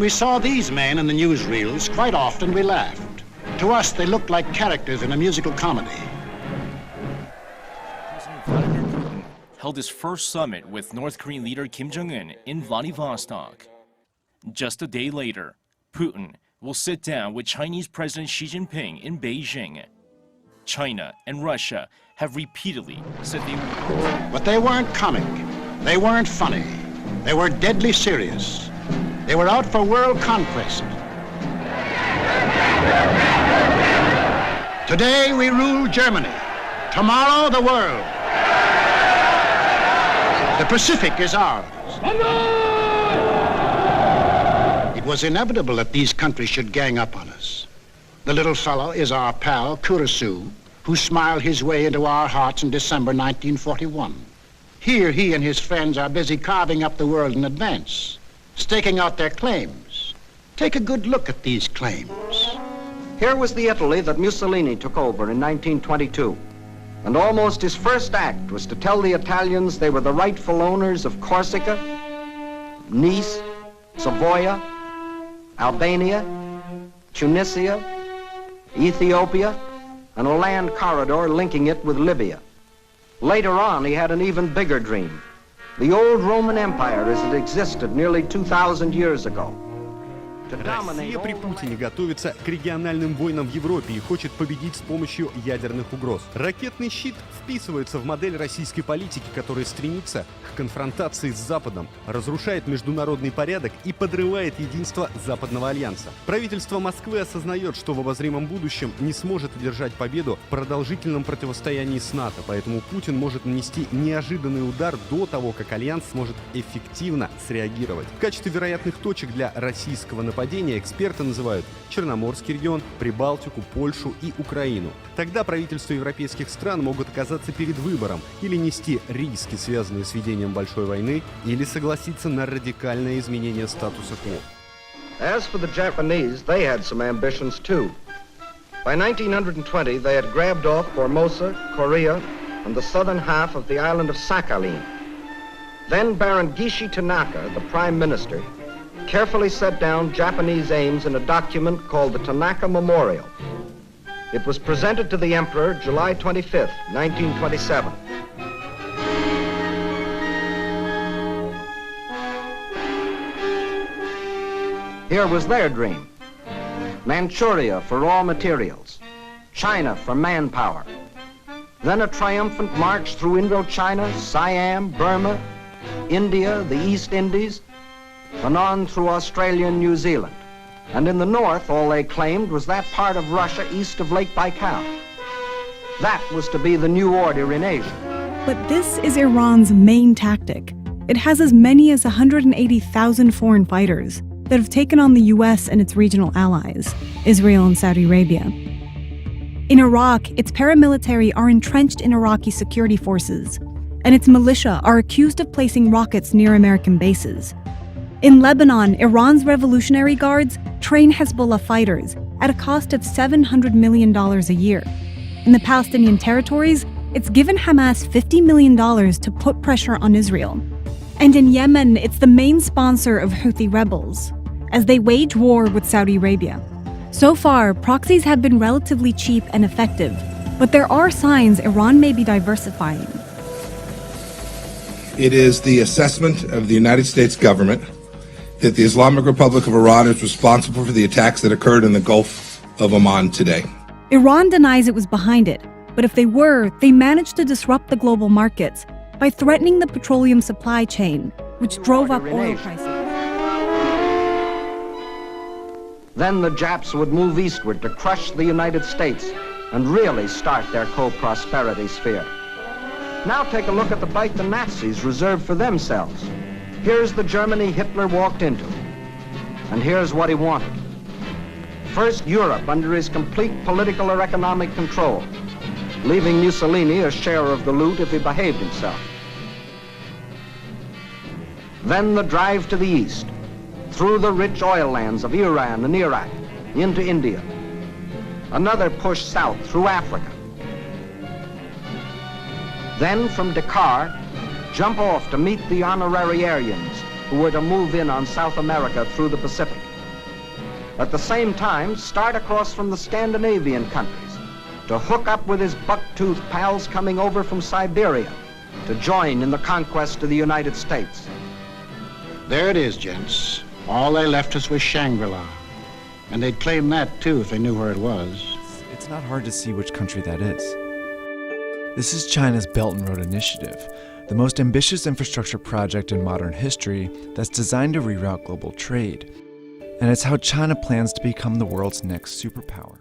When we saw these men in the newsreels, quite often we laughed. To us, they looked like characters in a musical comedy. President Vladimir Putin held his first summit with North Korean leader Kim Jong-un in Vladivostok. Just a day later, Putin will sit down with Chinese President Xi Jinping in Beijing. China and Russia have repeatedly said they would. But they weren't comic. They weren't funny. They were deadly serious. They were out for world conquest. Today we rule Germany. Tomorrow the world. The Pacific is ours. It was inevitable that these countries should gang up on us. The little fellow is our pal, Kurosu, who smiled his way into our hearts in December 1941. Here he and his friends are busy carving up the world in advance, staking out their claims. Take a good look at these claims. Here was the Italy that Mussolini took over in 1922. And almost his first act was to tell the Italians they were the rightful owners of Corsica, Nice, Savoia, Albania, Tunisia, Ethiopia, and a land corridor linking it with Libya. Later on, he had an even bigger dream. The old Roman Empire as it existed nearly 2,000 years ago. Россия при Путине готовится к региональным войнам в Европе и хочет победить с помощью ядерных угроз. Ракетный щит вписывается в модель российской политики, которая стремится к конфронтации с Западом, разрушает международный порядок и подрывает единство Западного альянса. Правительство Москвы осознает, что в обозримом будущем не сможет одержать победу в продолжительном противостоянии с НАТО, поэтому Путин может нанести неожиданный удар до того, как альянс сможет эффективно среагировать. В качестве вероятных точек для российского нападения эксперты называют Черноморский регион, Прибалтику, Польшу и Украину. Тогда правительства европейских стран могут оказаться перед выбором или нести риски, связанные с ведением большой войны, или согласиться на радикальное изменение статуса кво. As for the Japanese, they had some ambitions too. By 1920, they had grabbed off Formosa, Korea, and the southern half of the island of Sakhalin. Then Baron Gishi Tanaka, the prime minister, carefully set down Japanese aims in a document called the Tanaka Memorial. It was presented to the Emperor July 25th, 1927. Here was their dream. Manchuria for raw materials, China for manpower. Then a triumphant march through Indochina, Siam, Burma, India, the East Indies, and on through Australia and New Zealand. And in the north, all they claimed was that part of Russia east of Lake Baikal. That was to be the new order in Asia. But this is Iran's main tactic. It has as many as 180,000 foreign fighters that have taken on the US and its regional allies, Israel and Saudi Arabia. In Iraq, its paramilitary are entrenched in Iraqi security forces, and its militia are accused of placing rockets near American bases. In Lebanon, Iran's Revolutionary Guards train Hezbollah fighters at a cost of $700 million a year. In the Palestinian territories, it's given Hamas $50 million to put pressure on Israel. And in Yemen, it's the main sponsor of Houthi rebels, as they wage war with Saudi Arabia. So far, proxies have been relatively cheap and effective, but there are signs Iran may be diversifying. It is the assessment of the United States government that the Islamic Republic of Iran is responsible for the attacks that occurred in the Gulf of Oman today. Iran denies it was behind it, but if they were, they managed to disrupt the global markets by threatening the petroleum supply chain, which drove up oil prices. Then the Japs would move eastward to crush the United States and really start their co-prosperity sphere. Now take a look at the bite the Nazis reserved for themselves. Here's the Germany Hitler walked into, and here's what he wanted. First, Europe under his complete political or economic control, leaving Mussolini a share of the loot if he behaved himself. Then the drive to the east, through the rich oil lands of Iran and Iraq, into India. Another push south through Africa. Then from Dakar, jump off to meet the honorary Aryans who were to move in on South America through the Pacific. At the same time, start across from the Scandinavian countries to hook up with his buck-toothed pals coming over from Siberia to join in the conquest of the United States. There it is, gents. All they left us was Shangri-La. And they'd claim that, too, if they knew where it was. It's not hard to see which country that is. This is China's Belt and Road Initiative, the most ambitious infrastructure project in modern history that's designed to reroute global trade. And it's how China plans to become the world's next superpower.